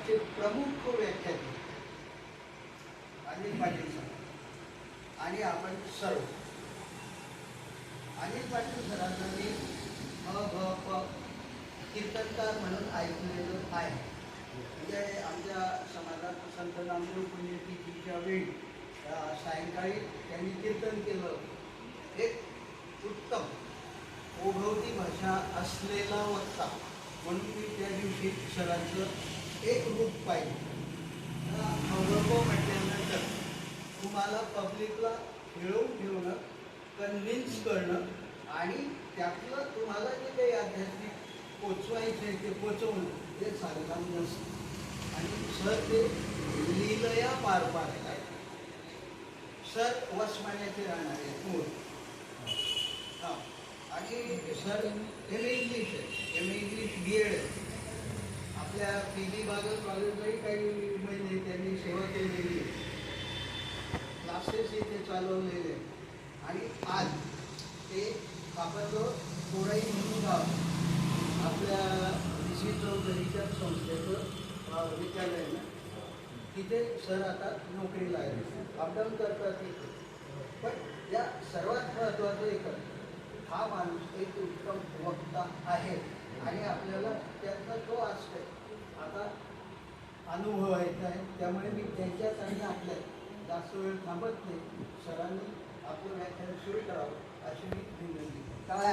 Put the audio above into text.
आजचे प्रमुख व्याख्याते अनिल पाटील सर आणि आपण सर्व. अनिल पाटील सरांना मी कीर्तनकार म्हणून ऐकलेलं आहे. म्हणजे आमच्या समाजात संत नामदेव पुण्यतिथीच्या वेळी सायंकाळी त्यांनी कीर्तन केलं. एक उत्तम ओघवती भाषा असलेला वक्ता म्हणून मी त्या दिवशी सरांचं एक रूप पाहिजे. अवघं म्हटल्यानंतर तुम्हाला पब्लिकला खेळवून ठेवणं, कन्व्हिन्स करणं आणि त्यातलं तुम्हाला जे काही आध्यात्मिक पोचवायचं आहे ते पोचवणं हे साधकाम नसतं. आणि सर ते लीलया पार पाडतात. सर वसमान्याचे राहणारे मूळ. हां. आणि सर एम ए इंग्लिश आहे, एम ए इंग्लिश BEd आहे. आपल्या PG बागल कॉलेजलाही काही महिने त्यांनी सेवा केलेली आहे. क्लासेस इथे चालवलेले आणि आज ते कापडजवळ कोराई म्हणून गाव आपल्या DC चौधरीच्या संस्थेचं विद्यालय आहे ना, तिथे सर आता नोकरीला आहे. अपडाऊन करतात तिथे. पण या सर्वात महत्त्वाचं एक हा माणूस एक उत्तम वक्ता आहे आणि आपल्याला त्यातला तो असतो आता अनुभव व्हायचा आहे. त्यामुळे मी त्यांच्यात आणि आपल्यात जास्त वेळ थांबत नाही. सरांनी आपलं व्याख्यान सुरू करावं अशी मी विनंती. काय